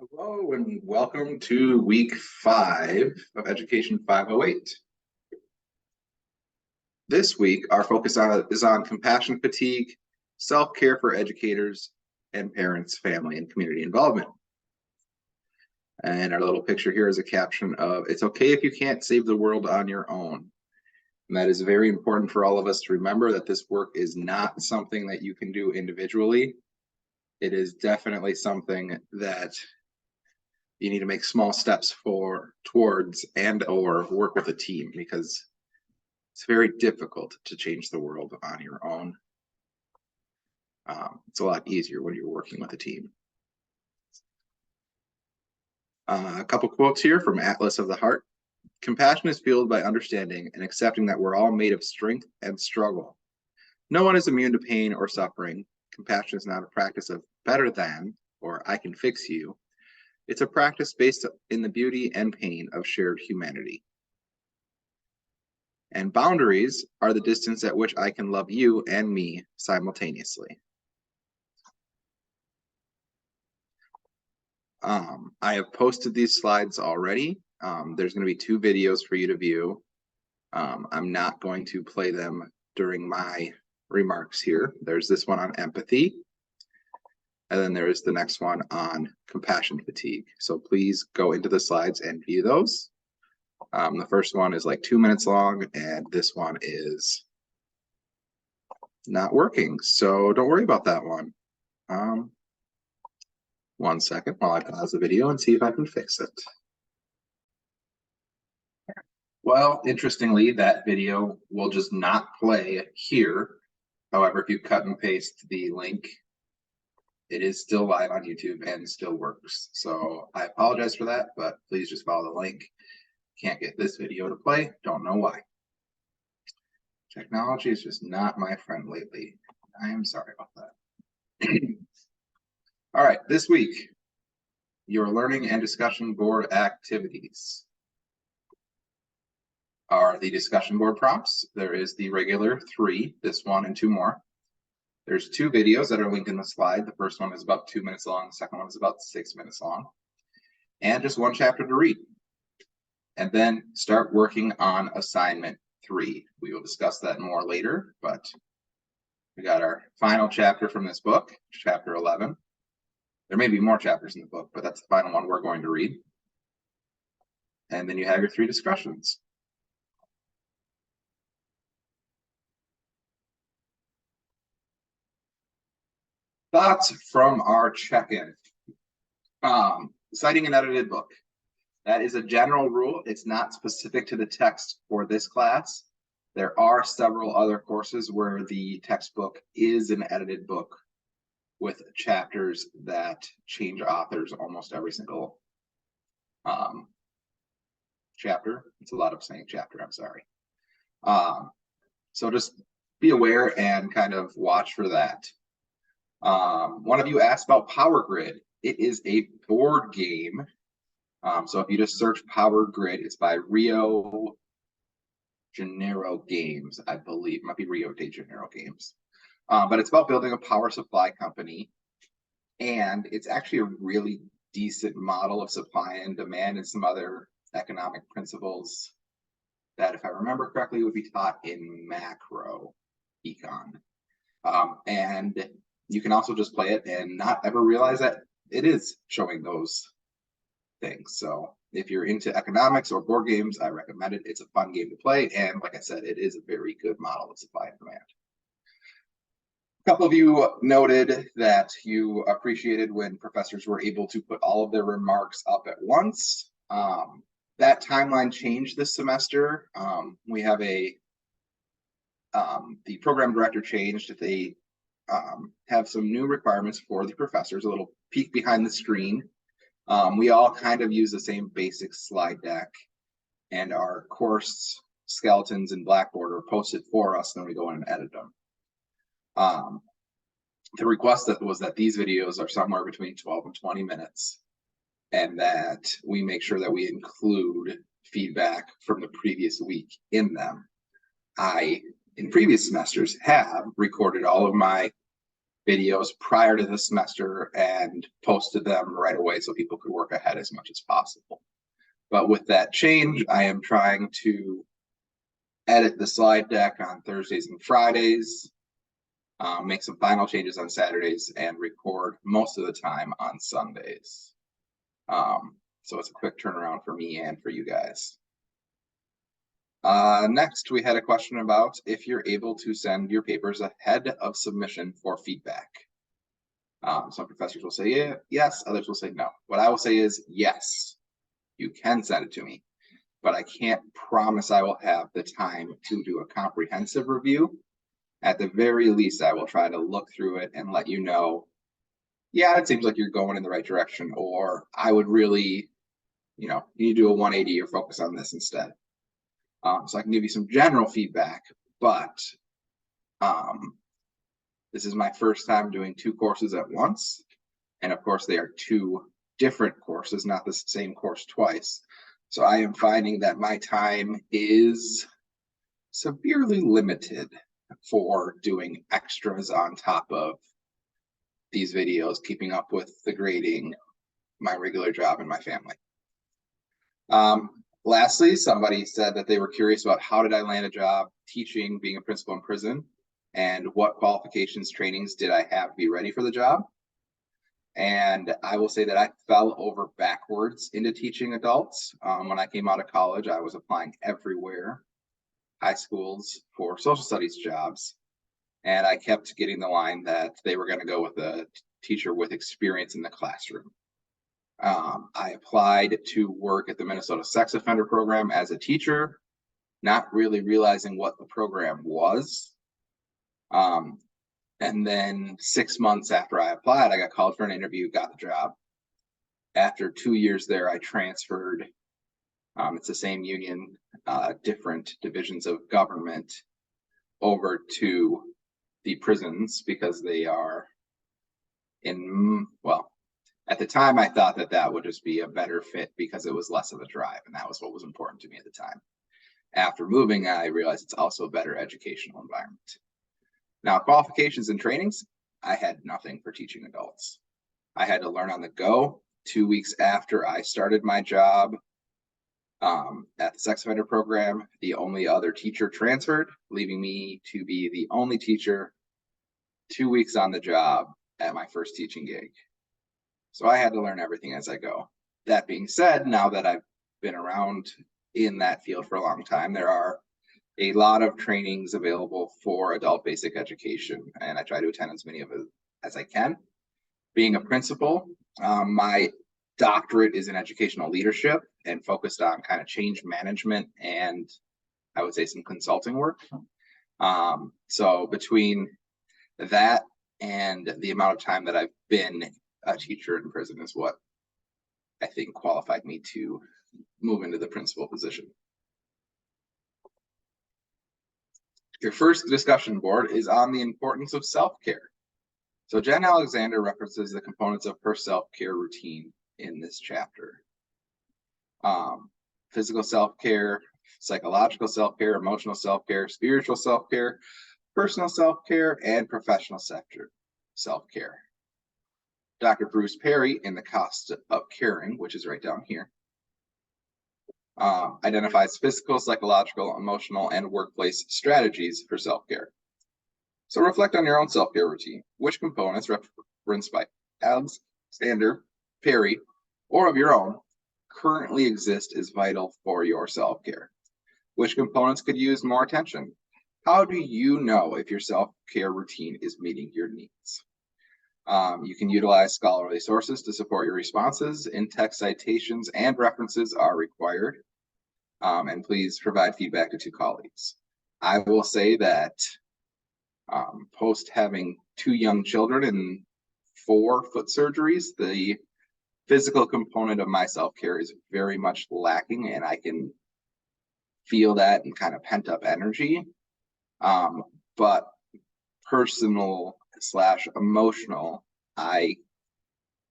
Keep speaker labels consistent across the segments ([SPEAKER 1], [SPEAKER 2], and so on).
[SPEAKER 1] Hello and welcome to week 5 of Education 508. This week, our focus is on compassion fatigue, self-care for educators, and parents, family, and community involvement. And our little picture here is a caption of, "It's okay if you can't save the world on your own." And that is very important for all of us to remember that this work is not something that you can do individually. It is definitely something that you need to make small steps towards and or work with a team, because it's very difficult to change the world on your own. It's a lot easier when you're working with a team. A couple quotes here from Atlas of the Heart. "Compassion is fueled by understanding and accepting that we're all made of strength and struggle. No one is immune to pain or suffering. Compassion is not a practice of better than or I can fix you. It's a practice based in the beauty and pain of shared humanity. And boundaries are the distance at which I can love you and me simultaneously." I have posted these slides already. There's going to be 2 videos for you to view. I'm not going to play them during my remarks here. There's this one on empathy, and then there is the next one on compassion fatigue. So please go into the slides and view those. The first one is like 2 minutes long, and this one is not working. So don't worry about that one. 1 second while I pause the video and see if I can fix it. Well, interestingly, that video will just not play here. However, if you cut and paste the link, it is still live on YouTube and still works. So I apologize for that, but please just follow the link. Can't get this video to play. Don't know why. Technology is just not my friend lately. I am sorry about that. All right, this week, your learning and discussion board activities are the discussion board prompts. There is the regular 3, this one and 2 more. There's 2 videos that are linked in the slide. The first one is about 2 minutes long. The second one is about 6 minutes long. And just 1 chapter to read. And then start working on assignment 3. We will discuss that more later, but we got our final chapter from this book, chapter 11. There may be more chapters in the book, but that's the final one we're going to read. And then you have your 3 discussions. Thoughts from our check-in. Citing an edited book. That is a general rule. It's not specific to the text for this class. There are several other courses where the textbook is an edited book with chapters that change authors almost every single chapter. It's a lot of saying chapter, I'm sorry. So just be aware and kind of watch for that. One of you asked about Power Grid. It is a board game. So if you just search Power Grid, it's by Rio Janeiro Games, I believe. It might be Rio de Janeiro Games. But it's about building a power supply company. And it's actually a really decent model of supply and demand and some other economic principles that, if I remember correctly, would be taught in macro econ. And you can also just play it and not ever realize that it is showing those things. So if you're into economics or board games, I recommend it. It's a fun game to play. And like I said, it is a very good model of supply and demand. A couple of you noted that you appreciated when professors were able to put all of their remarks up at once. That timeline changed this semester. We have the program director changed. They have some new requirements for the professors, a little peek behind the screen. We all kind of use the same basic slide deck, and our course skeletons in Blackboard are posted for us, and then we go in and edit them. The request was that these videos are somewhere between 12 and 20 minutes, and that we make sure that we include feedback from the previous week in them. I, in previous semesters, have recorded all of my videos prior to the semester and posted them right away so people could work ahead as much as possible. But with that change, I am trying to edit the slide deck on Thursdays and Fridays, make some final changes on Saturdays, and record most of the time on Sundays. So it's a quick turnaround for me and for you guys. Next, we had a question about if you're able to send your papers ahead of submission for feedback. Some professors will say yes, others will say no. What I will say is yes, you can send it to me, but I can't promise I will have the time to do a comprehensive review. At the very least, I will try to look through it and let you know, yeah, it seems like you're going in the right direction, or I would really, you need to do a 180 or focus on this instead. So I can give you some general feedback, but this is my first time doing 2 courses at once. And of course, they are 2 different courses, not the same course twice. So I am finding that my time is severely limited for doing extras on top of these videos, keeping up with the grading, my regular job, and my family. Lastly, somebody said that they were curious about how did I land a job teaching, being a principal in prison, and what qualifications, trainings did I have to be ready for the job? And I will say that I fell over backwards into teaching adults. When I came out of college, I was applying everywhere, high schools for social studies jobs. And I kept getting the line that they were going to go with a teacher with experience in the classroom. I applied to work at the Minnesota Sex Offender Program as a teacher, not really realizing what the program was. And then 6 months after I applied, I got called for an interview, got the job. After 2 years there, I transferred. It's the same union, different divisions of government over to the prisons because they are at the time, I thought that that would just be a better fit because it was less of a drive, and that was what was important to me at the time. After moving, I realized it's also a better educational environment. Now, qualifications and trainings, I had nothing for teaching adults. I had to learn on the go. 2 weeks after I started my job at the sex offender program, the only other teacher transferred, leaving me to be the only teacher 2 weeks on the job at my first teaching gig. So I had to learn everything as I go. That being said, now that I've been around in that field for a long time, there are a lot of trainings available for adult basic education, and I try to attend as many of it as I can. Being a principal, my doctorate is in educational leadership and focused on kind of change management and I would say some consulting work. So between that and the amount of time that I've been a teacher in prison is what I think qualified me to move into the principal position. Your first discussion board is on the importance of self-care. So Jen Alexander references the components of her self-care routine in this chapter. Physical self-care, psychological self-care, emotional self-care, spiritual self-care, personal self-care, and professional self-care. Dr. Bruce Perry, in The Cost of Caring, which is right down here, identifies physical, psychological, emotional, and workplace strategies for self-care. So reflect on your own self-care routine. Which components referenced by Alexander, Perry, or of your own currently exist as vital for your self-care? Which components could use more attention? How do you know if your self-care routine is meeting your needs? You can utilize scholarly sources to support your responses. In-text citations and references are required. And please provide feedback to 2 colleagues. I will say that post having 2 young children and 4 foot surgeries, the physical component of my self-care is very much lacking, and I can feel that and kind of pent up energy. But personal / emotional,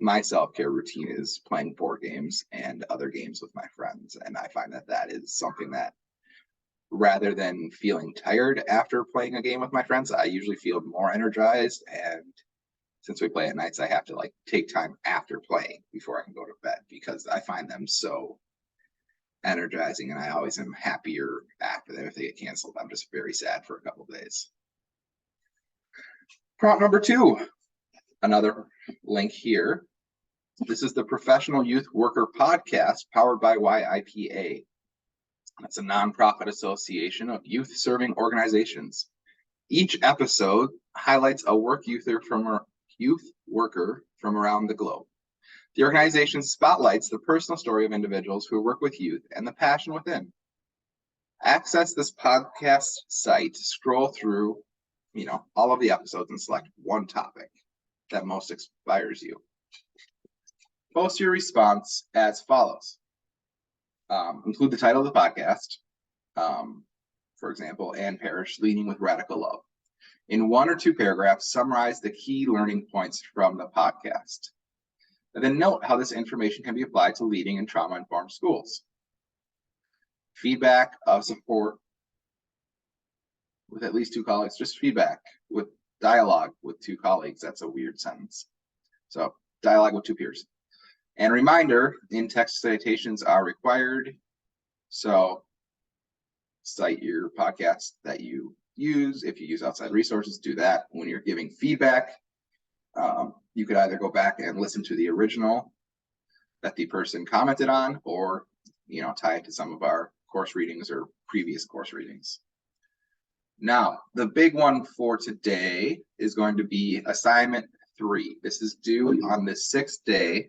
[SPEAKER 1] my self-care routine is playing board games and other games with my friends. And I find that that is something that, rather than feeling tired after playing a game with my friends, I usually feel more energized and since we play at nights, I have to like take time after playing before I can go to bed because I find them so energizing, and I always am happier after them. If they get canceled, I'm just very sad for a couple of days. Prompt number 2, another link here. This is the Professional Youth Worker Podcast powered by YIPA. That's a nonprofit association of youth serving organizations. Each episode highlights a youth worker from around the globe. The organization spotlights the personal story of individuals who work with youth and the passion within. Access this podcast site, scroll through, all of the episodes and select one topic that most inspires you. Post your response as follows. Include the title of the podcast, for example, Ann Parrish, Leading with Radical Love. In 1 or 2 paragraphs, summarize the key learning points from the podcast. And then note how this information can be applied to leading in trauma-informed schools. Feedback of support with at least 2 colleagues, just feedback with dialogue with 2 colleagues. That's a weird sentence. So dialogue with 2 peers. And reminder, in-text citations are required. So cite your podcast that you use. If you use outside resources, do that. When you're giving feedback, you could either go back and listen to the original that the person commented on, or tie it to some of our course readings or previous course readings. Now, the big one for today is going to be assignment 3. This is due on the 6th day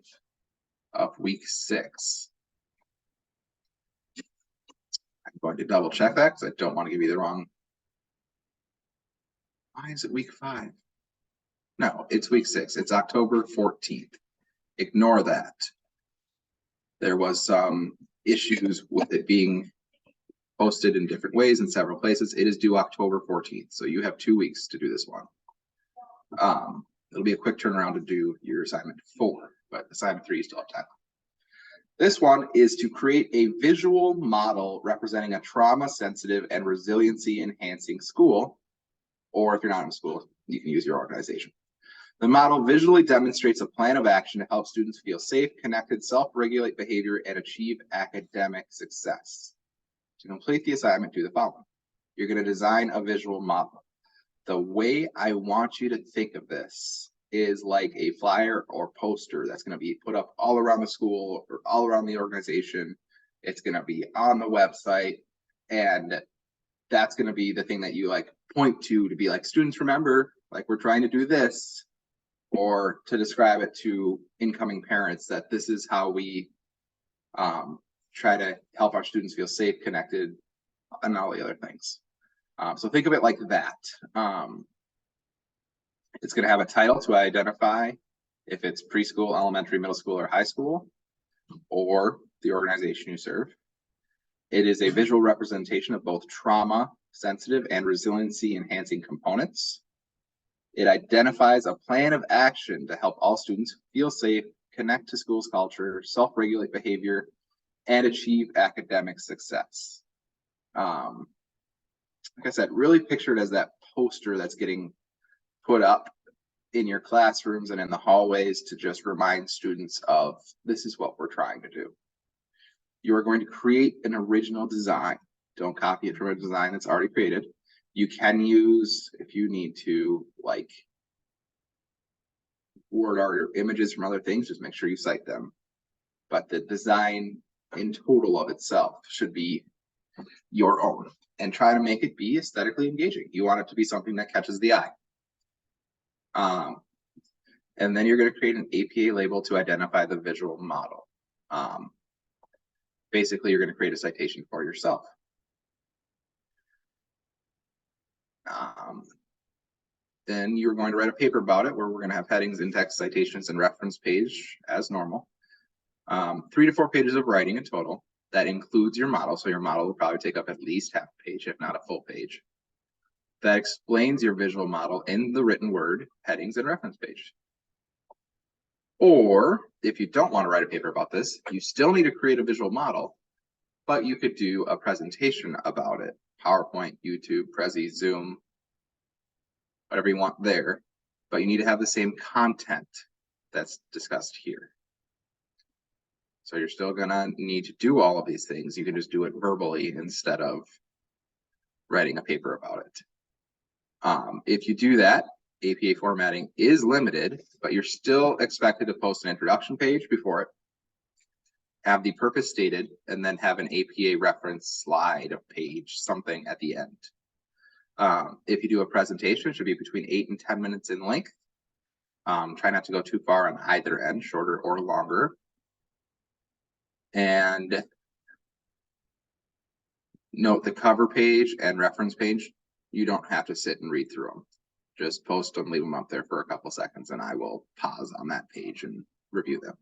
[SPEAKER 1] of week 6. I'm going to double check that because I don't want to give you the wrong. Why is it week 5? No, it's week 6. It's October 14th. Ignore that. There was some issues with it being posted in different ways in several places. It is due October 14th, so you have 2 weeks to do this one. It'll be a quick turnaround to do your assignment 4, but assignment 3 you still have time. This one is to create a visual model representing a trauma-sensitive and resiliency-enhancing school, or if you're not in a school, you can use your organization. The model visually demonstrates a plan of action to help students feel safe, connected, self-regulate behavior, and achieve academic success. To complete the assignment, do the following. You're going to design a visual model. The way I want you to think of this is like a flyer or poster that's going to be put up all around the school or all around the organization. It's going to be on the website, and that's going to be the thing that you point to be like, students, remember, we're trying to do this, or to describe it to incoming parents that this is how we try to help our students feel safe, connected, and all the other things. So think of it like that. It's going to have a title to identify if it's preschool, elementary, middle school, or high school, or the organization you serve. It is a visual representation of both trauma-sensitive and resiliency-enhancing components. It identifies a plan of action to help all students feel safe, connect to school's culture, self-regulate behavior, and achieve academic success. Like I said, really picture it as that poster that's getting put up in your classrooms and in the hallways to just remind students of this is what we're trying to do. You are going to create an original design. Don't copy it from a design that's already created. You can use, if you need to, word art or images from other things, just make sure you cite them. But the design in total of itself should be your own, and try to make it be aesthetically engaging. You want it to be something that catches the eye. And then you're going to create an APA label to identify the visual model. Basically, you're going to create a citation for yourself. Then you're going to write a paper about it, where we're going to have headings, in-text, citations, and reference page as normal. 3 to 4 pages of writing in total. That includes your model, so your model will probably take up at least half a page, if not a full page. That explains your visual model in the written word, headings, and reference page. Or, if you don't want to write a paper about this, you still need to create a visual model, but you could do a presentation about it. PowerPoint, YouTube, Prezi, Zoom, whatever you want there. but you need to have the same content that's discussed here. So you're still gonna need to do all of these things. You can just do it verbally instead of writing a paper about it. If you do that, APA formatting is limited, but you're still expected to post an introduction page before it, have the purpose stated, and then have an APA reference slide page, something at the end. If you do a presentation, it should be between 8 and 10 minutes in length. Try not to go too far on either end, shorter or longer. And note the cover page and reference page, you don't have to sit and read through them. Just post them, leave them up there for a couple seconds, and I will pause on that page and review them.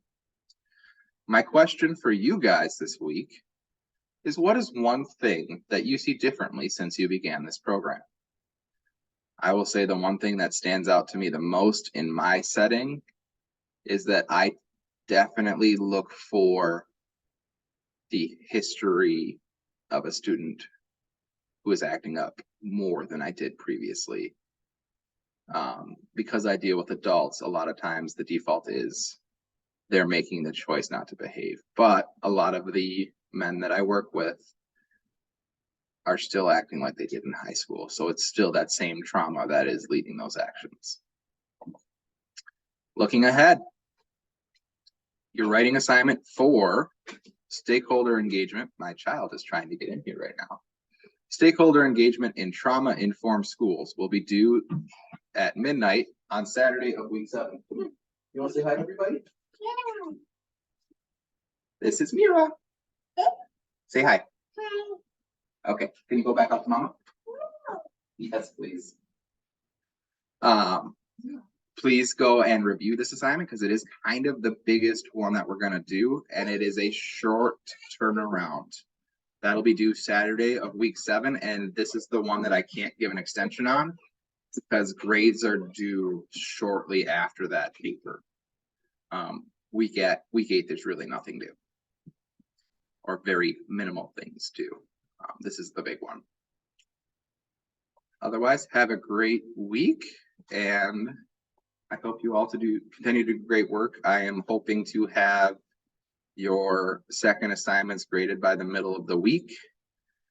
[SPEAKER 1] My question for you guys this week is, what is one thing that you see differently since you began this program? I will say the one thing that stands out to me the most in my setting is that I definitely look for the history of a student who is acting up more than I did previously. Because I deal with adults, a lot of times the default is they're making the choice not to behave. But a lot of the men that I work with are still acting like they did in high school. So it's still that same trauma that is leading those actions. Looking ahead, your writing assignment for stakeholder engagement. My child is trying to get in here right now. Stakeholder engagement in trauma-informed schools will be due at midnight on Saturday of week 7. You want to say hi to everybody? Yeah. This is Mira. Say hi. Hi. Okay, can you go back up to Mama? Yes, please. Please go and review this assignment because it is kind of the biggest one that we're going to do, and it is a short turnaround. That'll be due Saturday of week 7, and this is the one that I can't give an extension on because grades are due shortly after that paper. Week 8, there's really nothing due, or very minimal things due. This is the big one. Otherwise, have a great week, and I hope you all continue to do great work. I am hoping to have your second assignments graded by the middle of the week,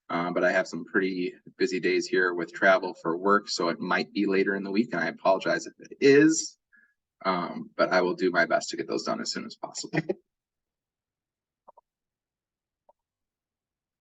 [SPEAKER 1] but I have some pretty busy days here with travel for work, so it might be later in the week, and I apologize if it is, but I will do my best to get those done as soon as possible.